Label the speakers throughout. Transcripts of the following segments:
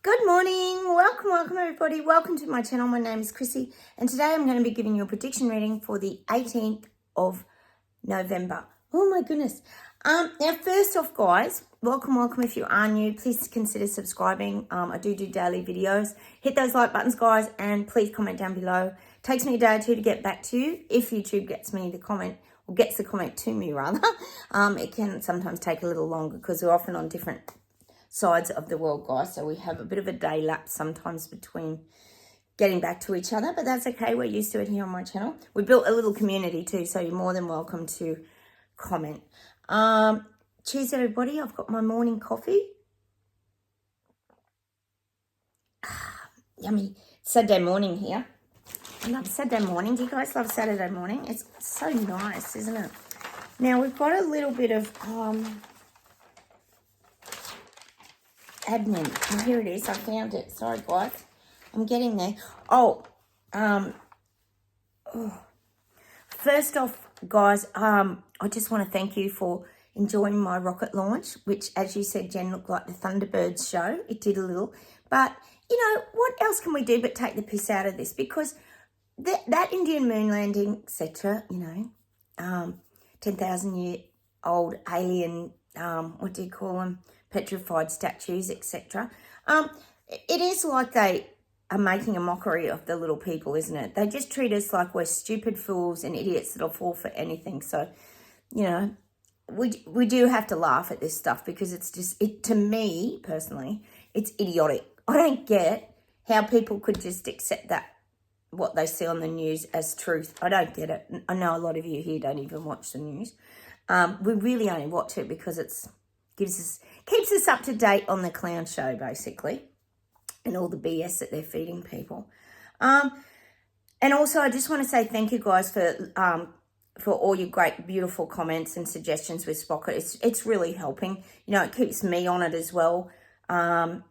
Speaker 1: Good morning. Welcome everybody. Welcome to my channel. My name is Chrissy and today I'm going to be giving you a prediction reading for the 18th of November. Oh my goodness. Now first off guys, welcome if you are new. Please consider subscribing. I do daily videos. Hit those like buttons guys and please comment down below. It takes me a day or two to get back to you if YouTube gets me the comment or gets the comment to me rather. It can sometimes take a little longer because we're often on different sides of the world guys, so we have a bit of a day lapse sometimes between getting back to each other, but that's okay. We're used to it here on my channel. We built a little community too, so you're more than welcome to comment. Cheers everybody. I've got my morning coffee. Yummy. Saturday morning here. I love Saturday morning. Do you guys love Saturday morning? It's so nice, isn't it? Now we've got a little bit of admin, and here it is. I found it. Sorry guys, I'm getting there. First off guys, I just want to thank you for enjoying my rocket launch, which as you said Jen, looked like the Thunderbirds show. It did a little, but you know what else can we do but take the piss out of this, because that Indian moon landing, etc., you know, 10,000 year old alien, what do you call them, petrified statues, etc. It is like they are making a mockery of the little people, isn't it? They just treat us like we're stupid fools and idiots that'll fall for anything. So, you know, we do have to laugh at this stuff because it's just, to me personally, it's idiotic. I don't get how people could just accept that, what they see on the news, as truth. I don't get it. I know a lot of you here don't even watch the news. We really only watch it because it's keeps us up to date on the clown show basically, and all the BS that they're feeding people. And also I just want to say thank you guys for all your great beautiful comments and suggestions with Sprocket. It's really helping. You know, it keeps me on it as well. I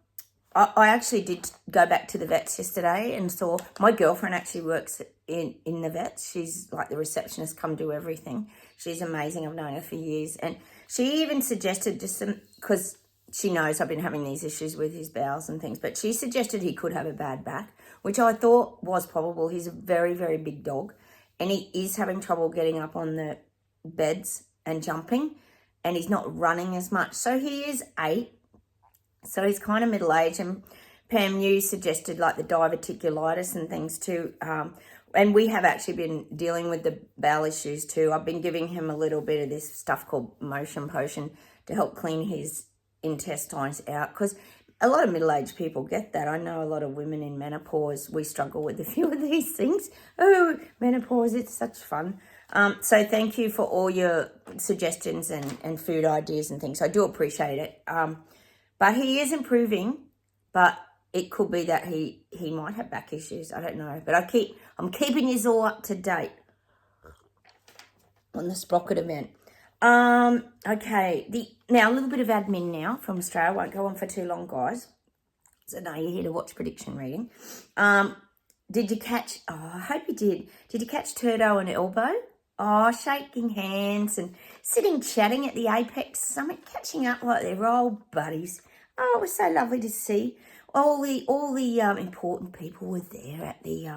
Speaker 1: actually did go back to the vets yesterday and saw my girlfriend actually works in the vets. She's like the receptionist, come do everything. She's amazing. I've known her for years. And she even suggested just some, because she knows I've been having these issues with his bowels and things, but she suggested he could have a bad back, which I thought was probable. He's a very, very big dog and he is having trouble getting up on the beds and jumping, and he's not running as much. So he is 8. So he's kind of middle-aged, and Pam, you suggested like the diverticulitis and things too. And we have actually been dealing with the bowel issues too. I've been giving him a little bit of this stuff called motion potion to help clean his intestines out, because a lot of middle-aged people get that. I know a lot of women in menopause, we struggle with a few of these things. Oh, menopause, it's such fun. So thank you for all your suggestions and food ideas and things. I do appreciate it. But he is improving, but it could be that he might have back issues. I don't know. But I'm keeping you all up to date on the Sprocket event. Okay. Now a little bit of admin now from Australia. Won't go on for too long, guys. So now you're here to watch prediction reading. Did you catch, I hope you did. Did you catch Turdo and Elbow? Oh, shaking hands and sitting chatting at the Apex Summit, catching up like they're old buddies. Oh, it was so lovely to see. All the important people were there at the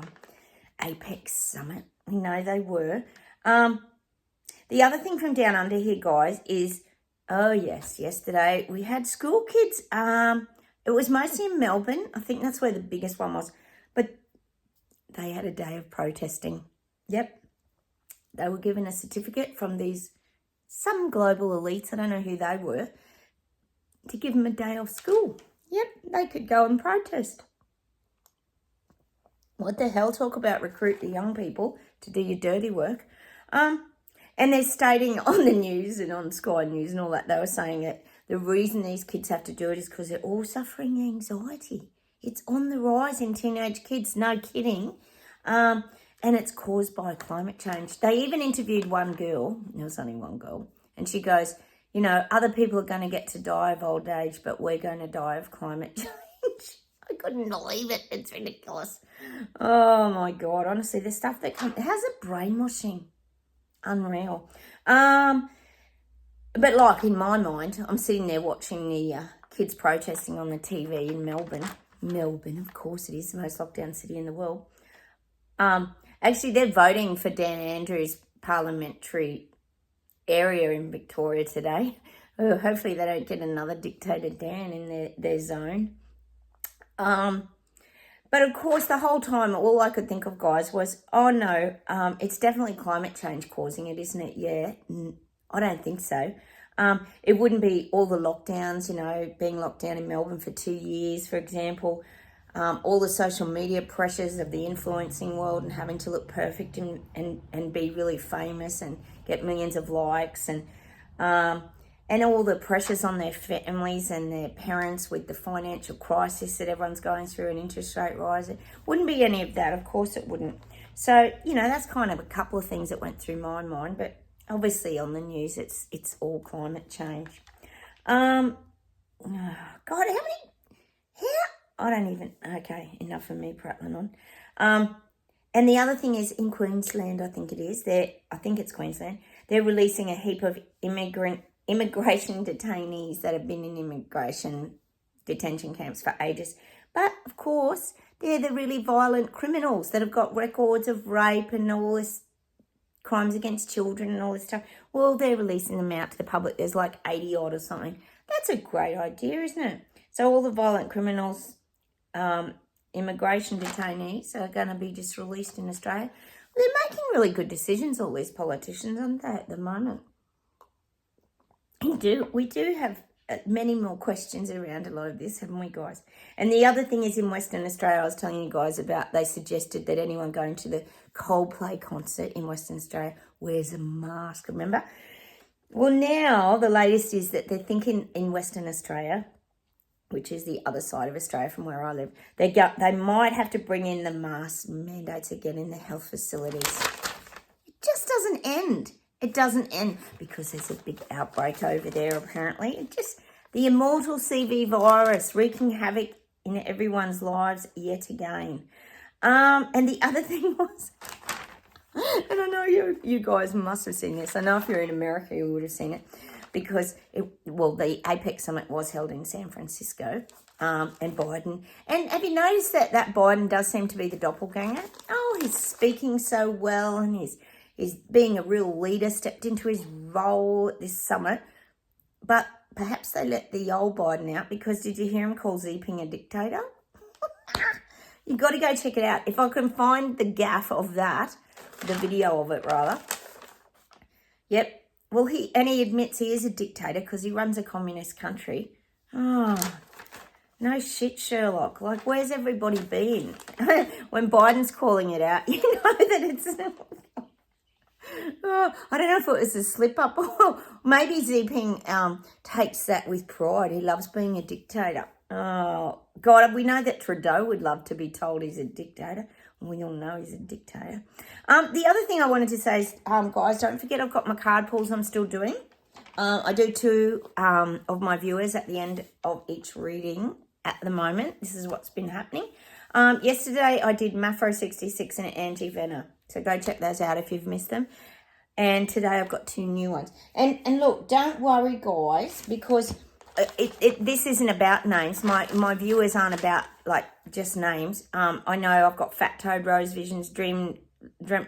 Speaker 1: Apex Summit. You know, they were. The other thing from down under here, guys, is, oh, yes, yesterday we had school kids. It was mostly in Melbourne. I think that's where the biggest one was. But they had a day of protesting. Yep. They were given a certificate from some global elites, I don't know who they were, to give them a day off school. Yep, they could go and protest. What the hell? Talk about recruit the young people to do your dirty work. And they're stating on the news and on Sky News and all that, they were saying that the reason these kids have to do it is because they're all suffering anxiety. It's on the rise in teenage kids, no kidding. And it's caused by climate change. They even interviewed one girl, there was only one girl, and she goes, you know, other people are going to get to die of old age, but we're going to die of climate change. I couldn't believe it. It's ridiculous. Oh, my God. Honestly, the stuff that comes, how's it brainwashing? Unreal. But like in my mind, I'm sitting there watching the kids protesting on the TV in Melbourne. Melbourne, of course it is, the most locked down city in the world. Actually, they're voting for Dan Andrews' parliamentary area in Victoria today. Oh, hopefully they don't get another dictator Dan in their zone. But of course, the whole time, all I could think of, guys, was, oh no, it's definitely climate change causing it, isn't it? Yeah, I don't think so. It wouldn't be all the lockdowns, being locked down in Melbourne for 2 years, for example. All the social media pressures of the influencing world and having to look perfect and be really famous and get millions of likes and all the pressures on their families and their parents with the financial crisis that everyone's going through and interest rate rise. It wouldn't be any of that. Of course it wouldn't. So, that's kind of a couple of things that went through my mind. But obviously on the news, it's all climate change. God, okay, enough of me prattling on. And the other thing is in Queensland, I think it's Queensland, they're releasing a heap of immigration detainees that have been in immigration detention camps for ages. But, of course, they're the really violent criminals that have got records of rape and all this crimes against children and all this stuff. Well, they're releasing them out to the public. There's like 80 odd or something. That's a great idea, isn't it? So all the violent criminals, immigration detainees are going to be just released in Australia. They're making really good decisions, all these politicians, aren't they, at the moment? We do have many more questions around a lot of this, haven't we, guys? And the other thing is in Western Australia, I was telling you guys about, they suggested that anyone going to the Coldplay concert in Western Australia wears a mask, remember? Well, now the latest is that they're thinking in Western Australia, which is the other side of Australia from where I live, they might have to bring in the mask mandates again in the health facilities. It just doesn't end. It doesn't end because there's a big outbreak over there, apparently. The immortal CV virus wreaking havoc in everyone's lives yet again. And the other thing was, and I know you guys must have seen this. I know if you're in America, you would have seen it. Because, the APEC summit was held in San Francisco, and Biden. And have you noticed that Biden does seem to be the doppelganger? Oh, he's speaking so well and he's being a real leader, stepped into his role at this summit. But perhaps they let the old Biden out because did you hear him call Xi Jinping a dictator? You've got to go check it out. If I can find the gaff of that, the video of it rather. Yep. Well, he admits he is a dictator because he runs a communist country. Oh, no shit, Sherlock. Like, where's everybody been? When Biden's calling it out, you know that it's... Oh, I don't know if it was a slip-up or maybe Xi Jinping takes that with pride. He loves being a dictator. Oh, God, we know that Trudeau would love to be told he's a dictator. We all know he's a dictator. The other thing I wanted to say is, guys, don't forget I've got my card pulls I'm still doing. I do 2 of my viewers at the end of each reading at the moment. This is what's been happening. Yesterday I did Mafro 66 and Angie Venner. So go check those out if you've missed them. And today I've got 2 new ones. And look, don't worry, guys, because this isn't about names. My viewers aren't about like just names. I know I've got Fat Toad, Rose Visions, Dream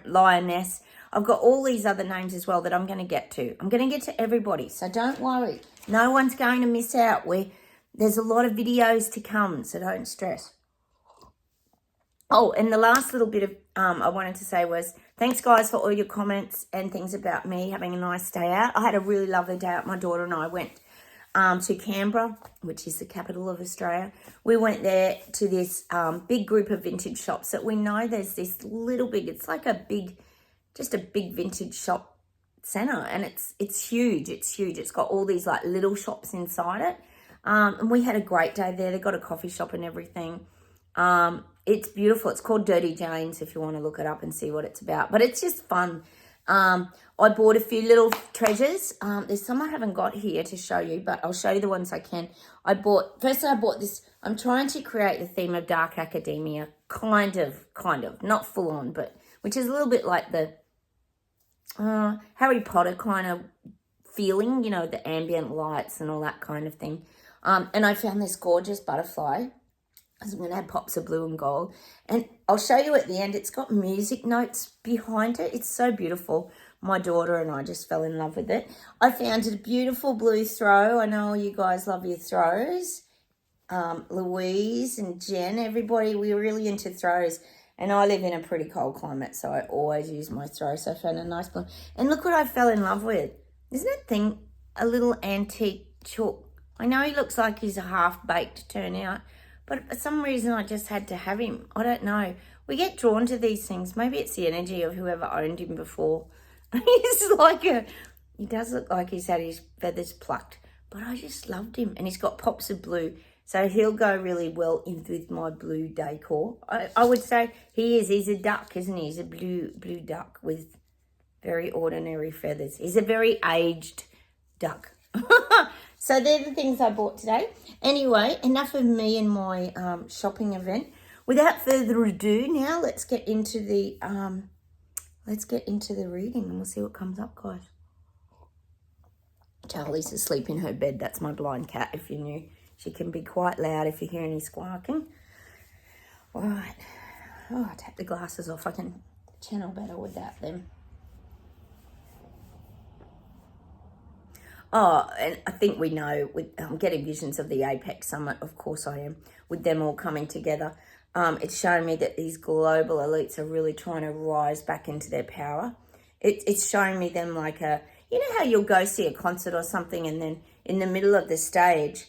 Speaker 1: Lioness. I've got all these other names as well that I'm going to get to. I'm going to get to everybody, so don't worry. No one's going to miss out. There's a lot of videos to come, so don't stress. Oh, and the last little bit of I wanted to say was thanks, guys, for all your comments and things about me having a nice day out. I had a really lovely day out. My daughter and I went to Canberra, which is the capital of Australia. We went there to this big group of vintage shops that we know there's this little big, it's like just a big vintage shop centre, and it's huge. It's huge. It's got all these like little shops inside it. And we had a great day there. They got a coffee shop and everything. It's beautiful. It's called Dirty Jane's if you want to look it up and see what it's about. But it's just fun. I bought a few little treasures. There's some I haven't got here to show you, but I'll show you the ones I can. First I bought this. I'm trying to create the theme of dark academia, kind of, not full on, but which is a little bit like the Harry Potter kind of feeling, the ambient lights and all that kind of thing. And I found this gorgeous butterfly. because I'm going to have pops of blue and gold. And I'll show you at the end. It's got music notes behind it. It's so beautiful. My daughter and I just fell in love with it. I found a beautiful blue throw. I know all you guys love your throws. Louise and Jen, everybody, we're really into throws. And I live in a pretty cold climate, so I always use my throw. So I found a nice blue. And look what I fell in love with. Isn't that thing a little antique chook? I know he looks like he's a half-baked turnout, but for some reason I just had to have him. I don't know. We get drawn to these things. Maybe it's the energy of whoever owned him before. He does look like he's had his feathers plucked, but I just loved him. And he's got pops of blue. So he'll go really well in with my blue decor. I would say he's a duck, isn't he? He's a blue duck with very ordinary feathers. He's a very aged duck. So they're the things I bought today. Anyway, enough of me and my shopping event. Without further ado, now let's get into the reading and we'll see what comes up, guys. Charlie's asleep in her bed. That's my blind cat, if you knew. She can be quite loud if you hear any squawking. All right. Oh, I'll take the glasses off. I can channel better without them. Oh, and I think we know, I'm getting visions of the Apex Summit. Of course I am, with them all coming together. It's showing me that these global elites are really trying to rise back into their power. It's showing me them like you know how you'll go see a concert or something and then in the middle of the stage,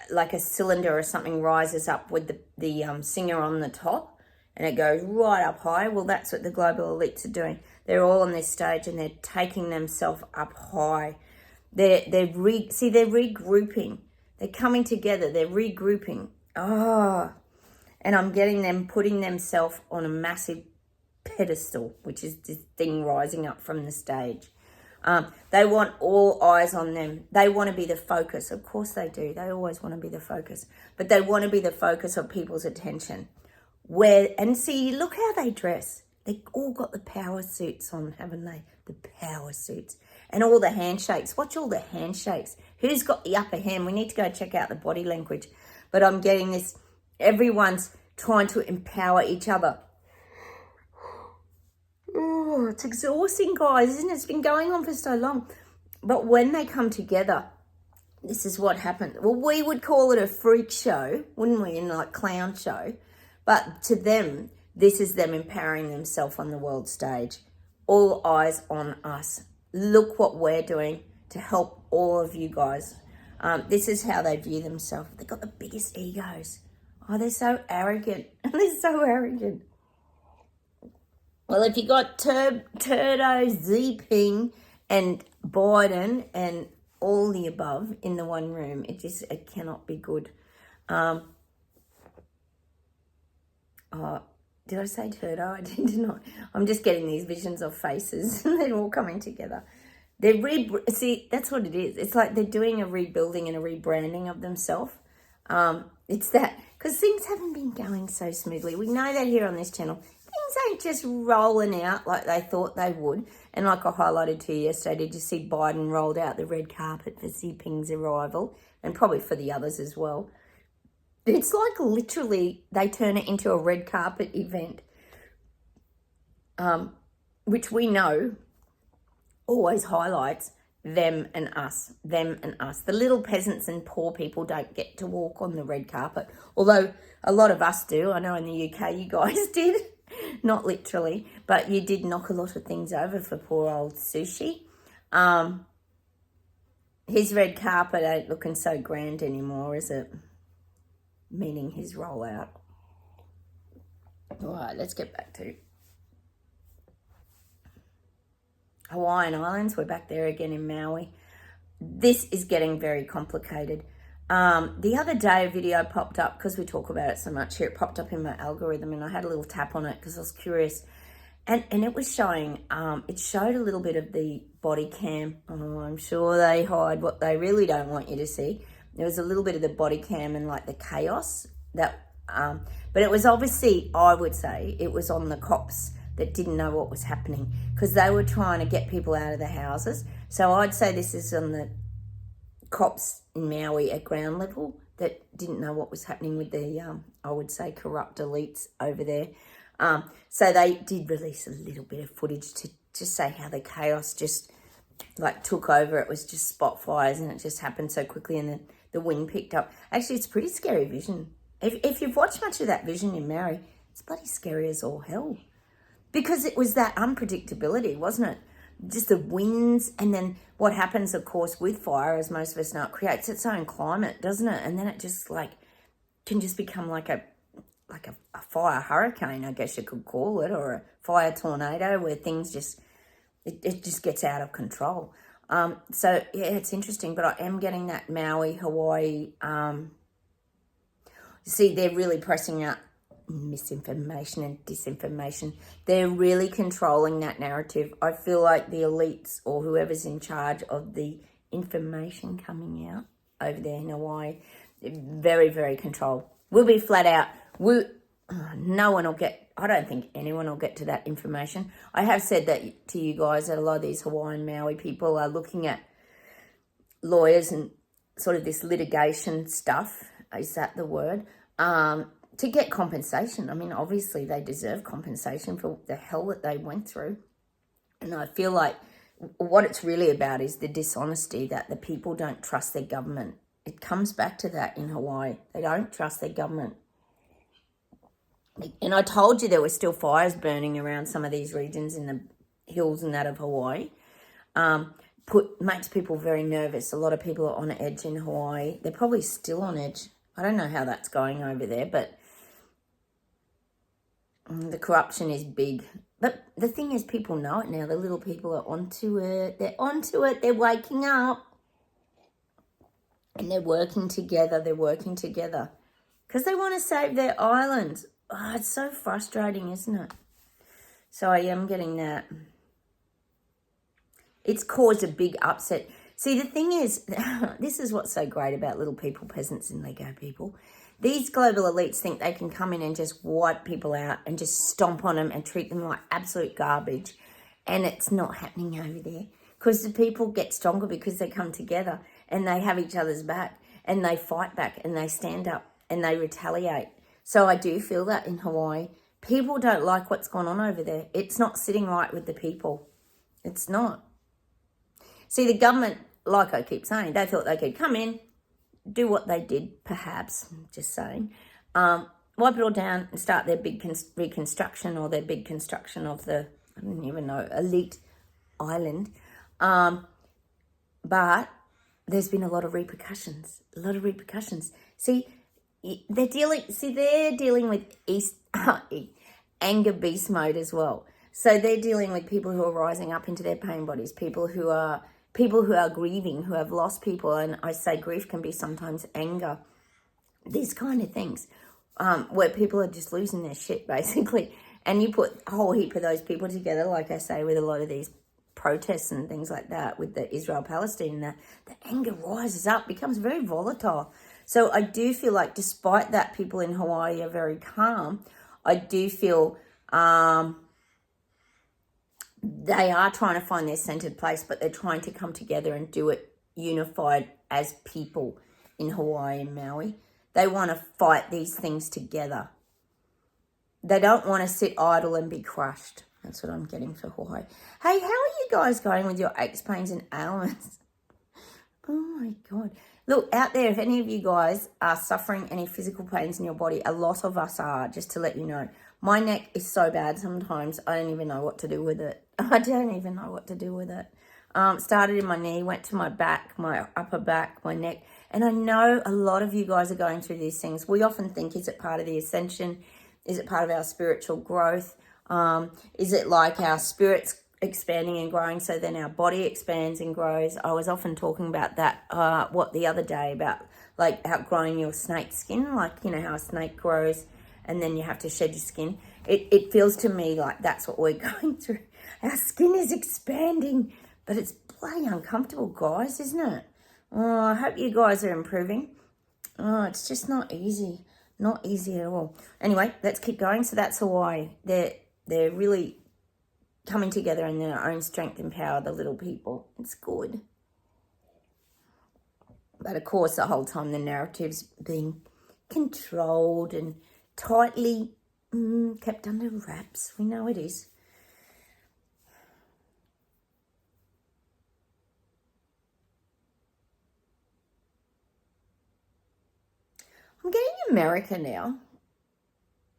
Speaker 1: like a cylinder or something rises up with the singer on the top and it goes right up high. Well, that's what the global elites are doing. They're all on this stage and they're taking themselves up high. They're regrouping. They're coming together. They're regrouping. Oh, and I'm getting them putting themselves on a massive pedestal, which is this thing rising up from the stage. They want all eyes on them. They want to be the focus. Of course they do. They always want to be the focus. But they want to be the focus of people's attention. And see, look how they dress. They all got the power suits on, haven't they? The power suits. And all the handshakes. Watch all the handshakes. Who's got the upper hand? We need to go check out the body language. But I'm getting this. Everyone's trying to empower each other. Oh, it's exhausting, guys, isn't it? It's been going on for so long. But when they come together, this is what happened. Well, we would call it a freak show, wouldn't we? In like clown show. But to them, this is them empowering themselves on the world stage. All eyes on us. Look what we're doing to help all of you guys. This is how they view themselves. They've got the biggest egos. Oh, they're so arrogant. They're so arrogant. Well, if you got Turdo, Xi and Biden and all the above in the one room, it cannot be good. Did I say Turdo? I did not. I'm just getting these visions of faces and they're all coming together. See, that's what it is. It's like they're doing a rebuilding and a rebranding of themselves. It's that, because things haven't been going so smoothly. We know that here on this channel. Things ain't just rolling out like they thought they would. And like I highlighted to you yesterday, did you see Biden rolled out the red carpet for Xi Jinping's arrival? And probably for the others as well. It's like literally they turn it into a red carpet event. Which we know always highlights them and us, them and us. The little peasants and poor people don't get to walk on the red carpet. Although a lot of us do. I know in the UK you guys did. Not literally, but you did knock a lot of things over for poor old Sushi. His red carpet ain't looking so grand anymore, is it? Meaning his rollout. All right, let's get back to Hawaiian Islands. We're back there again in Maui. This is getting very complicated. The other day a video popped up, because we talk about it so much here, it popped up in my algorithm and I had a little tap on it because I was curious. And it was showing, it showed a little bit of the body cam. Oh, I'm sure they hide what they really don't want you to see. There was a little bit of the body cam and like the chaos that, but it was obviously, I would say, it was on the cops that didn't know what was happening because they were trying to get people out of the houses. So I'd say this is on the cops in Maui at ground level that didn't know what was happening with the, I would say, corrupt elites over there. So they did release a little bit of footage to just say how the chaos just like took over. It was just spot fires and it just happened so quickly, and then the wind picked up. Actually, it's a pretty scary vision. If you've watched much of that vision in Maui, it's bloody scary as all hell. Because it was that unpredictability, wasn't it? Just the winds, and then what happens, of course, with fire, as most of us know, it creates its own climate, doesn't it? And then it just like can just become like a fire hurricane, I guess you could call it, or a fire tornado, where things just it just gets out of control. So yeah, it's interesting, but I am getting that Maui, Hawaii. See, they're really pressing out misinformation and disinformation. They're really controlling that narrative. I feel like the elites or whoever's in charge of the information coming out over there in Hawaii, very, very controlled. We'll be flat out. No one will get, I don't think anyone will get to that information. I have said that to you guys, that a lot of these Hawaiian Maui people are looking at lawyers and sort of this litigation stuff, is that the word, to get compensation. I mean, obviously they deserve compensation for the hell that they went through. And I feel like what it's really about is the dishonesty, that the people don't trust their government. It comes back to that in Hawaii. They don't trust their government. And I told you there were still fires burning around some of these regions in the hills and that of Hawaii. Makes people very nervous. A lot of people are on edge in Hawaii. They're probably still on edge. I don't know how that's going over there, but the corruption is big. But the thing is, people know it now. The little people are onto it. They're onto it. They're waking up. And they're working together. They're working together. Because they want to save their island. Oh, it's so frustrating, isn't it? So I am getting that. It's caused a big upset. See, the thing is, this is what's so great about little people, peasants and Lego people. These global elites think they can come in and just wipe people out and just stomp on them and treat them like absolute garbage. And it's not happening over there. Because the people get stronger because they come together and they have each other's back and they fight back and they stand up and they retaliate. So I do feel that in Hawaii. People don't like what's gone on over there. It's not sitting right with the people. It's not. See, the government, like I keep saying, they thought they could come in, do what they did, perhaps, just saying, wipe it all down and start their big reconstruction or their big construction of the, I don't even know, elite island. But there's been a lot of repercussions, See, they're dealing with anger beast mode as well. So they're dealing with people who are rising up into their pain bodies, people who are grieving, who have lost people. And I say grief can be sometimes anger, these kind of things, where people are just losing their shit, basically. And you put a whole heap of those people together, like I say, with a lot of these protests and things like that, with the Israel-Palestine, the anger rises up, becomes very volatile. So I do feel like, despite that people in Hawaii are very calm, I do feel they are trying to find their centered place, but they're trying to come together and do it unified as people in Hawaii and Maui. They want to fight these things together. They don't want to sit idle and be crushed. That's what I'm getting for Hawaii. Hey, how are you guys going with your aches, pains and ailments? Oh my God. Look, out there, if any of you guys are suffering any physical pains in your body, a lot of us are, just to let you know. My neck is so bad sometimes, I don't even know what to do with it. Started in my knee, went to my back, my upper back, my neck. And I know a lot of you guys are going through these things. We often think, is it part of the ascension? Is it part of our spiritual growth? Is it like our spirit's expanding and growing, so then our body expands and grows? I was often talking about that, the other day, about like outgrowing your snake skin, like, you know, how a snake grows and then you have to shed your skin. It feels to me like that's what we're going through. Our skin is expanding, but it's bloody uncomfortable, guys, isn't it? Oh, I hope you guys are improving. Oh, it's just not easy. Not easy at all. Anyway, let's keep going. So that's Hawaii. They're really coming together in their own strength and power, the little people. It's good. But of course, the whole time the narrative's being controlled and tightly kept under wraps. We know it is. I'm getting America now.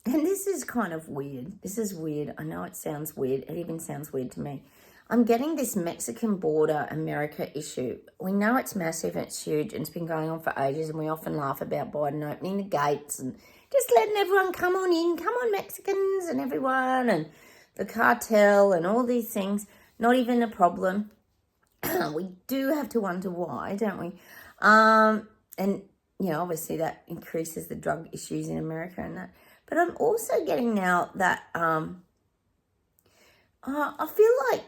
Speaker 1: And this is kind of weird. This is weird. I know it sounds weird. It even sounds weird to me. I'm getting this Mexican border America issue. We know it's massive and it's huge and it's been going on for ages, and we often laugh about Biden opening the gates and just letting everyone come on in. Come on, Mexicans and everyone, and the cartel and all these things. Not even a problem. We do have to wonder why, don't we? And, you know, obviously that increases the drug issues in America and that. But I'm also getting now that I feel like,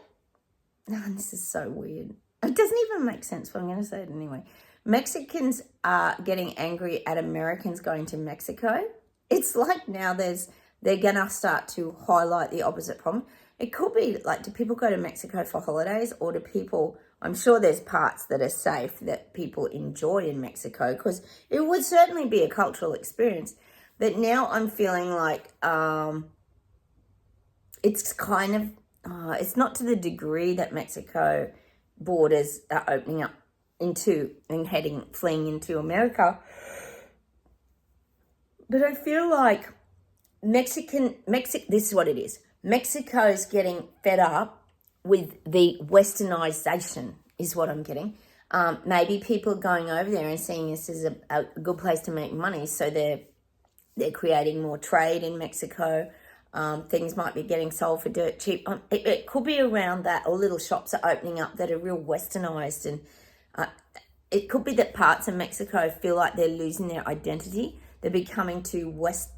Speaker 1: this is so weird. It doesn't even make sense, but I'm going to say it anyway. Mexicans are getting angry at Americans going to Mexico. It's like now they're going to start to highlight the opposite problem. It could be like, do people go to Mexico for holidays, or do people, I'm sure there's parts that are safe that people enjoy in Mexico, because it would certainly be a cultural experience. But now I'm feeling like it's kind of, it's not to the degree that Mexico borders are opening up into and fleeing into America. But I feel like this is what it is. Mexico's getting fed up with the westernization is what I'm getting. Maybe people are going over there and seeing this as a good place to make money, so they're creating more trade in Mexico. Things might be getting sold for dirt cheap. It could be around that, or little shops are opening up that are real westernized. And it could be that parts of Mexico feel like they're losing their identity. They're becoming too westernized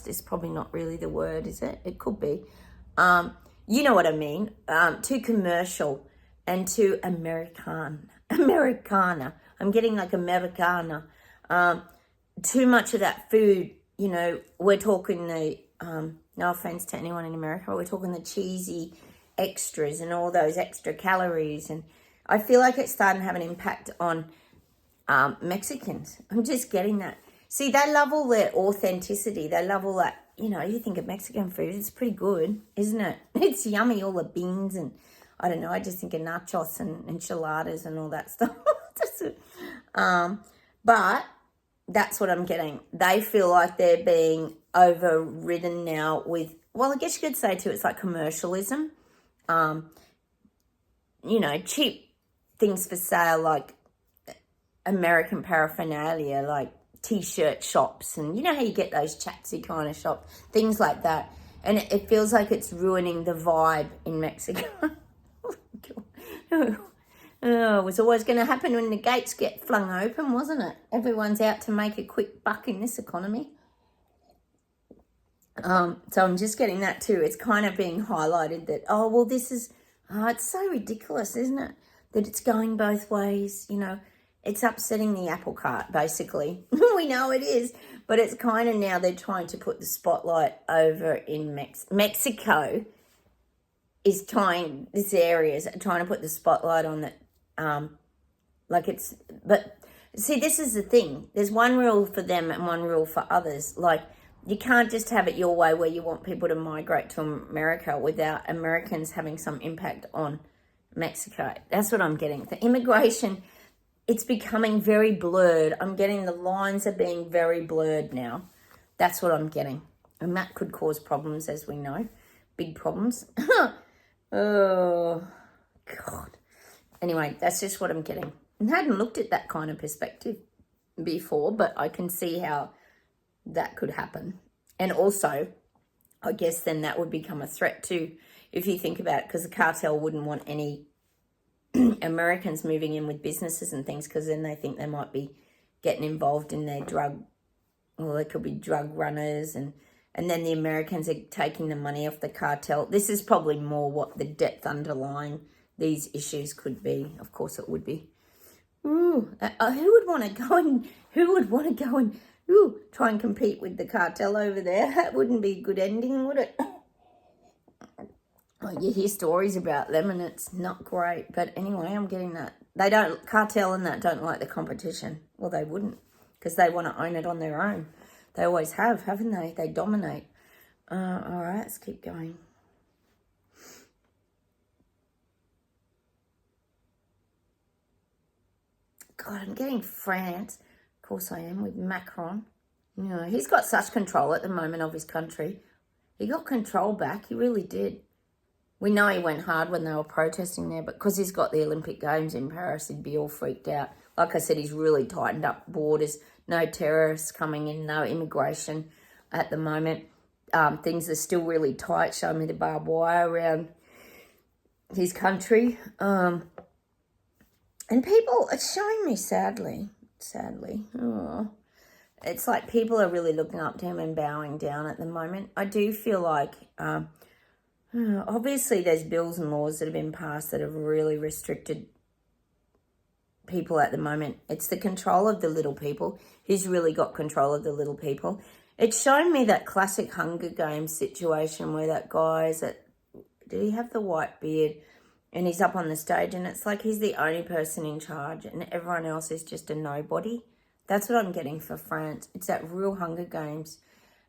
Speaker 1: is probably not really the word, is it? It could be. You know what I mean. Too commercial and too Americana. I'm getting like Americana. Too much of that food, you know, we're talking the, no offense to anyone in America, but we're talking the cheesy extras and all those extra calories. And I feel like it's starting to have an impact on Mexicans. I'm just getting that. See, they love all their authenticity. They love all that, you know, you think of Mexican food, it's pretty good, isn't it? It's yummy, all the beans and, I don't know, I just think of nachos and enchiladas and all that stuff. But that's what I'm getting. They feel like they're being overridden now with, well, I guess you could say too, it's like commercialism. You know, cheap things for sale, like American paraphernalia, like T-shirt shops, and you know how you get those chatsy kind of shops, things like that. And it feels like it's ruining the vibe in Mexico. Oh, it was always going to happen when the gates get flung open, wasn't it? Everyone's out to make a quick buck in this economy. So I'm just getting that too. It's kind of being highlighted that, oh, well, this is, it's so ridiculous, isn't it? That it's going both ways, you know. It's upsetting the apple cart, basically. We know it is. But it's kind of now they're trying to put the spotlight over in Mexico. Is trying, this area is trying to put the spotlight on that. Like it's, but see, this is the thing. There's one rule for them and one rule for others. Like, you can't just have it your way where you want people to migrate to America without Americans having some impact on Mexico. That's what I'm getting. The immigration, it's becoming very blurred. I'm getting the lines are being very blurred now. That's what I'm getting. And that could cause problems, as we know. Big problems. Oh, God. Anyway, that's just what I'm getting. I hadn't looked at that kind of perspective before, but I can see how that could happen. And also, I guess then that would become a threat too, if you think about it, because the cartel wouldn't want any Americans moving in with businesses and things, because then they think they might be getting involved in their drug, well, they could be drug runners, and then the Americans are taking the money off the cartel. This is probably more what the depth underlying these issues could be. Of course it would be. Who would want to go and try and compete with the cartel over there? That wouldn't be a good ending, would it? Well, you hear stories about them and it's not great. But anyway, I'm getting that They don't, cartel and that don't like the competition. Well, they wouldn't, because they want to own it on their own. They always have, haven't they? They dominate. All right, let's keep going. God, I'm getting France. Of course I am, with Macron. You know, he's got such control at the moment of his country. He got control back. He really did. We know he went hard when they were protesting there, but because he's got the Olympic Games in Paris, he'd be all freaked out. Like I said, he's really tightened up borders. No terrorists coming in, no immigration at the moment. Things are still really tight. Show me the barbed wire around his country. And people, it's showing me sadly, it's like people are really looking up to him and bowing down at the moment. I do feel like, obviously there's bills and laws that have been passed that have really restricted people at the moment. It's the control of the little people. He's really got control of the little people. It's shown me that classic Hunger Games situation where that guy's at, did he have the white beard? And he's up on the stage and it's like he's the only person in charge and everyone else is just a nobody. That's what I'm getting for France. It's that real Hunger Games.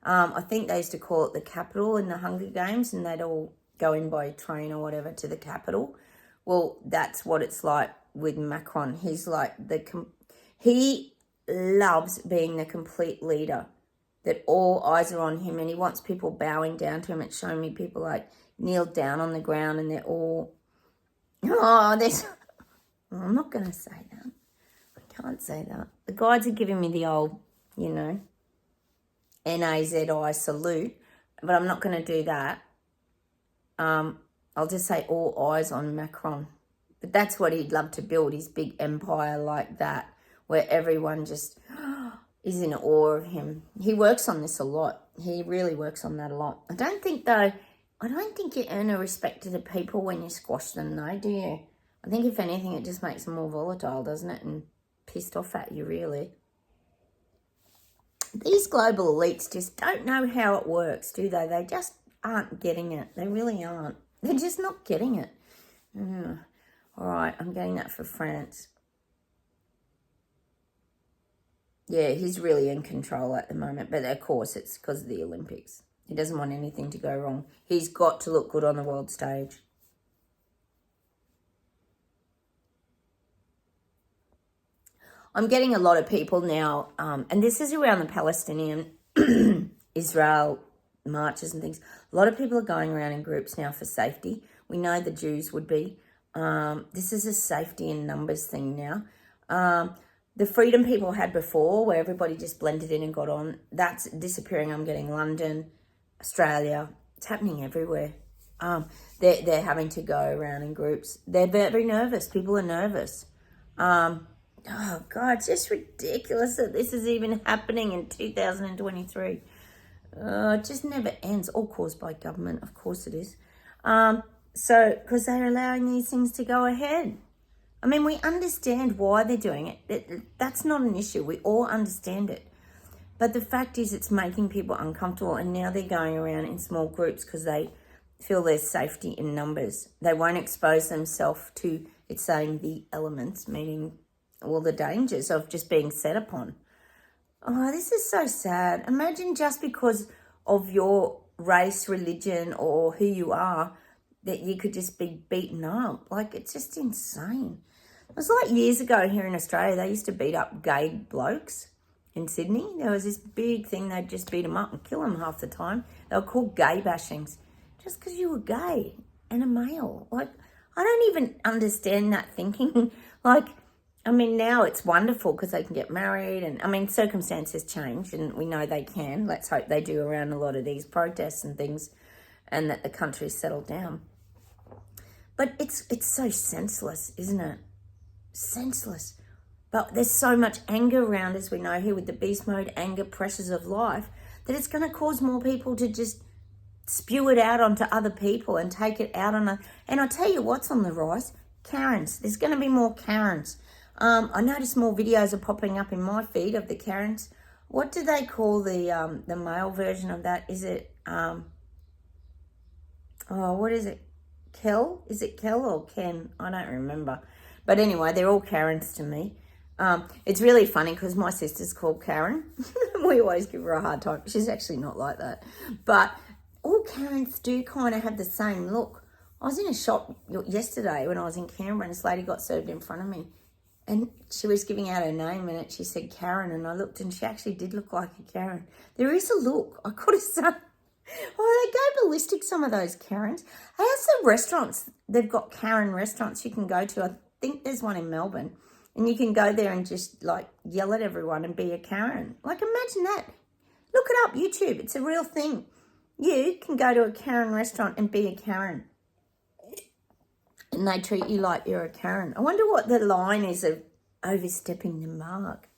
Speaker 1: I think they used to call it the capital in the Hunger Games, and they'd all go in by train or whatever to the capital. Well, that's what it's like with Macron. He's like he loves being the complete leader, that all eyes are on him, and he wants people bowing down to him. It's showing me people like kneeled down on the ground and they're all, I'm not going to say that. I can't say that. The guides are giving me the old, NAZI salute, but I'm not going to do that. I'll just say all eyes on Macron. But that's what he'd love to build, his big empire like that, where everyone just is in awe of him. He works on this a lot. He really works on that a lot. I don't think you earn a respect to the people when you squash them, though, do you? I think if anything, it just makes them more volatile, doesn't it? And pissed off at you, really. These global elites just don't know how it works, do they? They just aren't getting it. They really aren't. They're just not getting it. All right, I'm getting that for France. Yeah, he's really in control at the moment. But, of course, it's because of the Olympics. He doesn't want anything to go wrong. He's got to look good on the world stage. I'm getting a lot of people now, and this is around the Palestinian Israel marches and things. A lot of people are going around in groups now for safety. We know the Jews would be. This is a safety in numbers thing now. The freedom people had before, where everybody just blended in and got on, that's disappearing. I'm getting London, Australia. It's happening everywhere. They're having to go around in groups. They're very nervous. People are nervous. Oh, God, it's just ridiculous that this is even happening in 2023. It just never ends. All caused by government, of course it is. Because they're allowing these things to go ahead. I mean, we understand why they're doing it. That's not an issue. We all understand it. But the fact is it's making people uncomfortable, and now they're going around in small groups because they feel there's safety in numbers. They won't expose themselves to, it's saying, the elements, meaning all the dangers of just being set upon. Oh, this is so sad. Imagine just because of your race, religion, or who you are, that you could just be beaten up. Like, it's just insane. It was like years ago here in Australia, they used to beat up gay blokes in Sydney. There was this big thing, they'd just beat them up and kill them half the time. They were called gay bashings, just because you were gay and a male. Like, I don't even understand that thinking. Like, I mean, now it's wonderful because they can get married and, I mean, circumstances change and we know they can. Let's hope they do around a lot of these protests and things and that the country's settled down. But it's so senseless, isn't it? Senseless. But there's so much anger around, as we know here with the beast mode, anger, pressures of life, that it's going to cause more people to just spew it out onto other people and take it out on and I'll tell you what's on the rise, Karens. There's going to be more Karens. I noticed more videos are popping up in my feed of the Karens. What do they call the male version of that? Is it, what is it? Kel? Is it Kel or Ken? I don't remember. But anyway, they're all Karens to me. It's really funny because my sister's called Karen. We always give her a hard time. She's actually not like that. But all Karens do kind of have the same look. I was in a shop yesterday when I was in Canberra and this lady got served in front of me. And she was giving out her name and she said Karen. And I looked and she actually did look like a Karen. There is a look. I could have said, oh, they go ballistic, some of those Karens. Hey, how's the restaurants? They've got Karen restaurants you can go to. I think there's one in Melbourne. And you can go there and just like yell at everyone and be a Karen. Like imagine that. Look it up, YouTube. It's a real thing. You can go to a Karen restaurant and be a Karen. And they treat you like you're a Karen. I wonder what the line is of overstepping the mark.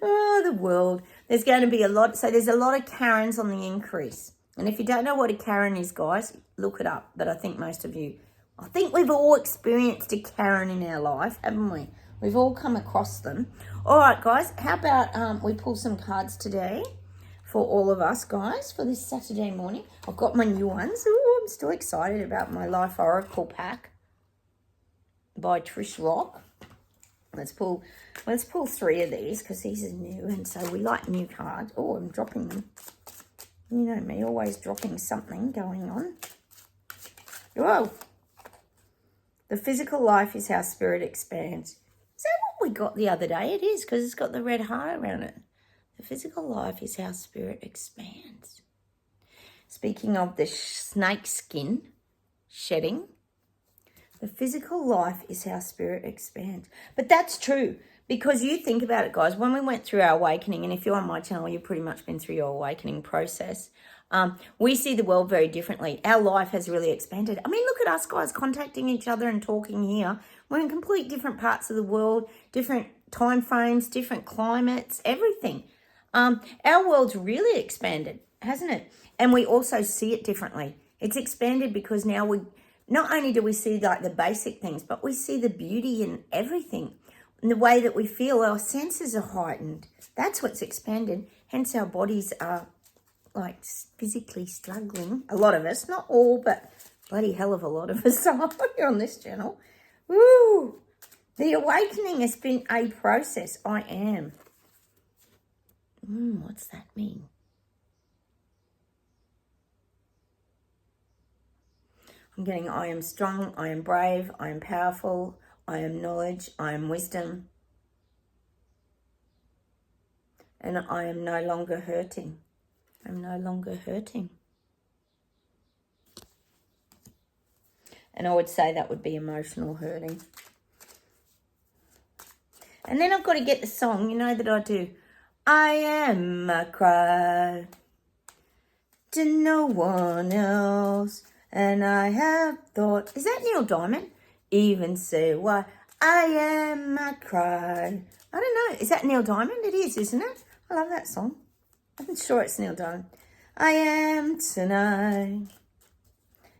Speaker 1: Oh, the world. There's going to be a lot. So there's a lot of Karens on the increase. And if you don't know what a Karen is, guys, look it up. But I think most of you, I think we've all experienced a Karen in our life, haven't we? We've all come across them. All right, guys, how about we pull some cards today for all of us, guys, for this Saturday morning. I've got my new ones. Ooh, I'm still excited about my Life Oracle pack by Trish Rock. Let's pull 3 of these because these are new, and so we like new cards. Oh, I'm dropping them. You know me, always dropping something going on. Whoa. The physical life is how spirit expands. Is that what we got the other day? It is, because it's got the red heart around it. The physical life is how spirit expands. Speaking of the snake skin shedding, the physical life is how spirit expands. But that's true, because you think about it, guys. When we went through our awakening, and if you're on my channel, you've pretty much been through your awakening process. We see the world very differently. Our life has really expanded. I mean, look at us, guys, contacting each other and talking here. We're in complete different parts of the world, different time frames, different climates, everything. Our world's really expanded, hasn't it? And we also see it differently. It's expanded because now we not only do we see like the basic things, but we see the beauty in everything. And the way that we feel, our senses are heightened. That's what's expanded. Hence our bodies are like physically struggling. A lot of us, not all, but bloody hell of a lot of us are here on this channel. Woo! The awakening has been a process. I am. What's that mean? I'm getting I am strong, I am brave, I am powerful, I am knowledge, I am wisdom. And I am no longer hurting. I'm no longer hurting. And I would say that would be emotional hurting. And then I've got to get the song, you know that I do. I am a cry to no one else, and I have thought. Is that Neil Diamond? Even say why I am a cry. I don't know. Is that Neil Diamond? It is, isn't it? I love that song. I'm sure it's Neil Diamond. I am tonight,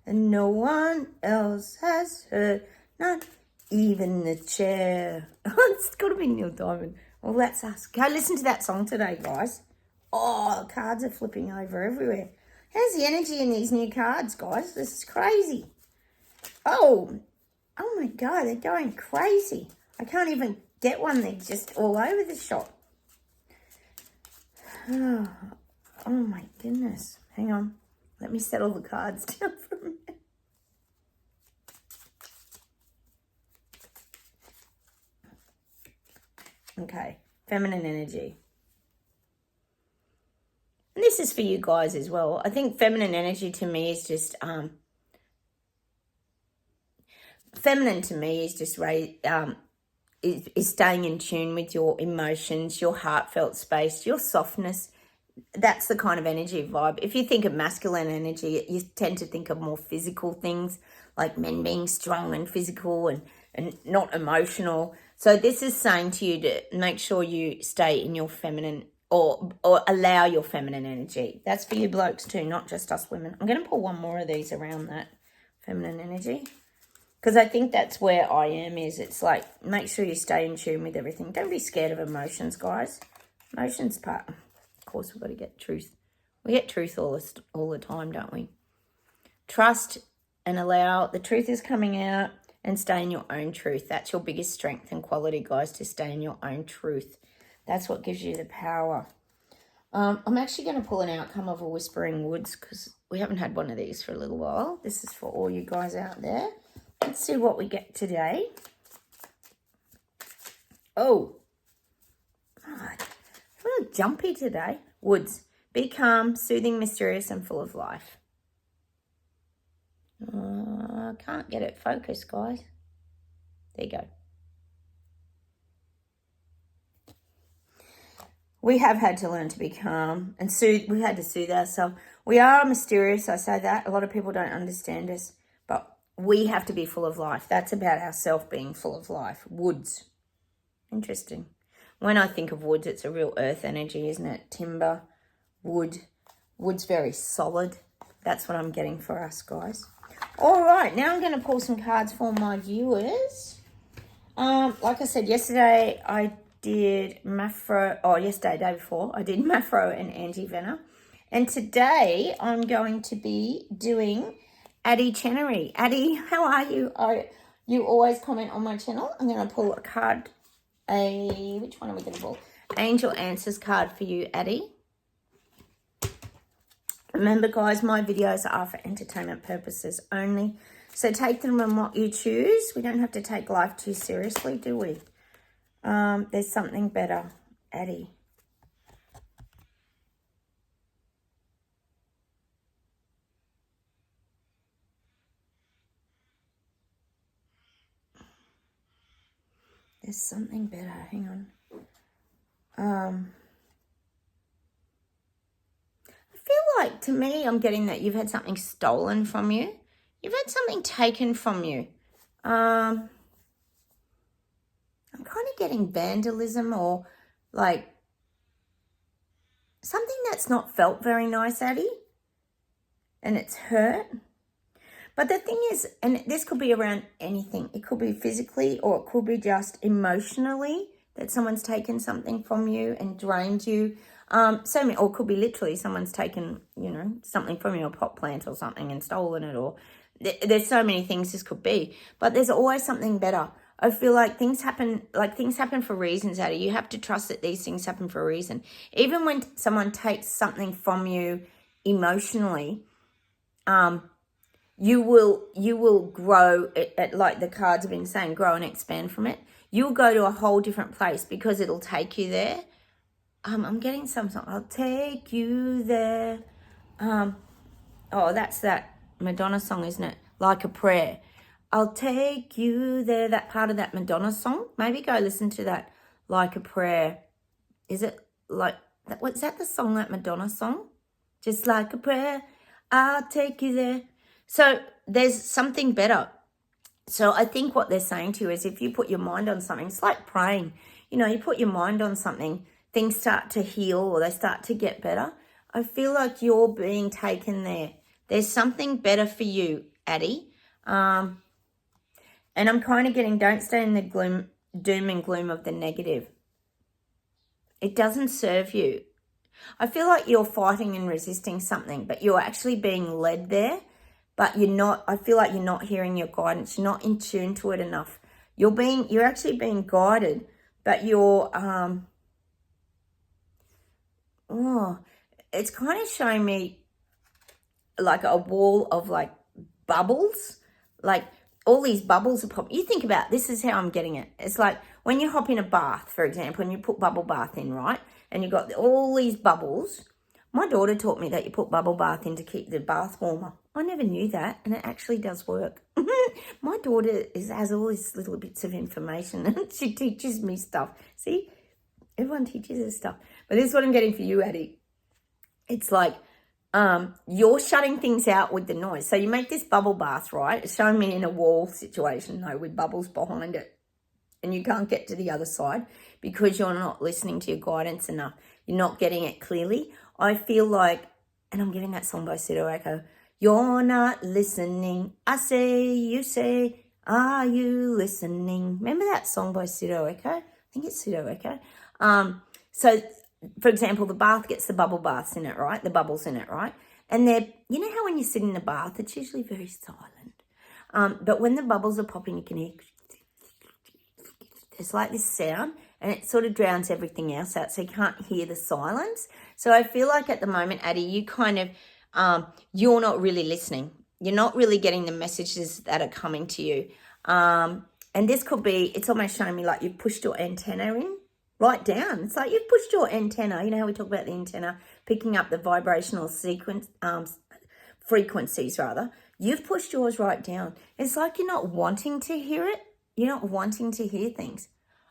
Speaker 1: and no one else has heard, not even the chair. It's got to be Neil Diamond. Well, that's us. Go listen to that song today, guys. Oh, cards are flipping over everywhere. How's the energy in these new cards, guys? This is crazy. Oh my God, they're going crazy. I can't even get one. They're just all over the shop. Oh my goodness. Hang on. Let me settle the cards down for a minute. Okay, feminine energy. And this is for you guys as well. I think feminine energy to me is just, feminine to me is just, is staying in tune with your emotions, your heartfelt space, your softness. That's the kind of energy vibe. If you think of masculine energy, you tend to think of more physical things, like men being strong and physical and not emotional. So this is saying to you to make sure you stay in your feminine or allow your feminine energy. That's for you blokes too, not just us women. I'm going to pull one more of these around that feminine energy, because I think that's where I am is. It's like, make sure you stay in tune with everything. Don't be scared of emotions, guys. Emotions part. Of course, we've got to get truth. We get truth all the time, don't we? Trust and allow. The truth is coming out. and stay in your own truth. That's your biggest strength and quality, guys, to stay in your own truth. That's what gives you the power. I'm actually going to pull an outcome of a Whispering Woods because we haven't had one of these for a little while. This is for all you guys out there. Let's see what we get today. Oh, God, it's a little jumpy today. Woods, be calm, soothing, mysterious, and full of life. I can't get it focused, guys. There you go. We have had to learn to be calm and soothe. We had to soothe ourselves. We are mysterious, I say that. A lot of people don't understand us, but we have to be full of life. That's about ourselves being full of life. Woods. Interesting. When I think of woods, it's a real earth energy, isn't it? Timber, wood. Wood's very solid. That's what I'm getting for us, guys. All right, now I'm going to pull some cards for my viewers. Like I said, yesterday I did day before, I did Mafro and Anti-Venom. And today I'm going to be doing Addie Chenery. Addie, how are you? You always comment on my channel. I'm going to pull a card. Which one are we going to pull? Angel Answers card for you, Addie. Remember, guys, my videos are for entertainment purposes only. So take them on what you choose. We don't have to take life too seriously, do we? There's something better, Addie. There's something better. Hang on. I feel like, to me, I'm getting that you've had something stolen from you. You've had something taken from you. I'm kind of getting vandalism or like something that's not felt very nice, Addie. And it's hurt. But the thing is, and this could be around anything. It could be physically or it could be just emotionally that someone's taken something from you and drained you. Or it could be literally someone's taken, something from you, a pot plant or something, and stolen it. Or there's so many things this could be. But there's always something better. I feel like things happen for reasons, Addie. You have to trust that these things happen for a reason. Even when someone takes something from you emotionally, you will grow, like the cards have been saying, grow and expand from it. You'll go to a whole different place because it'll take you there. I'm getting something. I'll take you there. That's that Madonna song, isn't it? Like a Prayer. I'll take you there. That part of that Madonna song. Maybe go listen to that. Like a Prayer. Is it like that? What's that? The song, that Madonna song? Just like a prayer. I'll take you there. So there's something better. So I think what they're saying to you is if you put your mind on something, it's like praying. You put your mind on something, things start to heal or they start to get better. I feel like you're being taken there. There's something better for you, Addie. And I'm kind of getting, don't stay in the doom and gloom of the negative. It doesn't serve you. I feel like you're fighting and resisting something, but you're actually being led there. But you're not, I feel like you're not hearing your guidance. You're not in tune to it enough. You're actually being guided, but you're, it's kind of showing me like a wall of like bubbles, like all these bubbles are popping. You think about, this is how I'm getting it. It's like when you hop in a bath, for example, and you put bubble bath in, right? And you've got all these bubbles. My daughter taught me that you put bubble bath in to keep the bath warmer. I never knew that, and it actually does work. My daughter has all these little bits of information, and she teaches me stuff. See, everyone teaches us stuff. But this is what I'm getting for you, Addie. It's like you're shutting things out with the noise. So you make this bubble bath, right? It's showing me in a wall situation, though, with bubbles behind it. And you can't get to the other side because you're not listening to your guidance enough. You're not getting it clearly. I feel like, and I'm getting that song by Pseudo Echo, you're not listening. I say, you say, are you listening? Remember that song by Pseudo Echo? I think it's Pseudo Echo. So, for example, the bath gets the bubble baths in it, right? The bubbles in it, right? And they're, you know how when you sit in the bath, it's usually very silent. But when the bubbles are popping, you can hear, it's like this sound, and it sort of drowns everything else out, so you can't hear the silence. So I feel like at the moment, Addie, you kind of, you're not really listening. You're not really getting the messages that are coming to you. And this could be, it's almost showing me like you've pushed your antenna in right down. It's like you've pushed your antenna. You know how we talk about the antenna, picking up the vibrational frequencies rather. You've pushed yours right down. It's like you're not wanting to hear it. You're not wanting to hear things.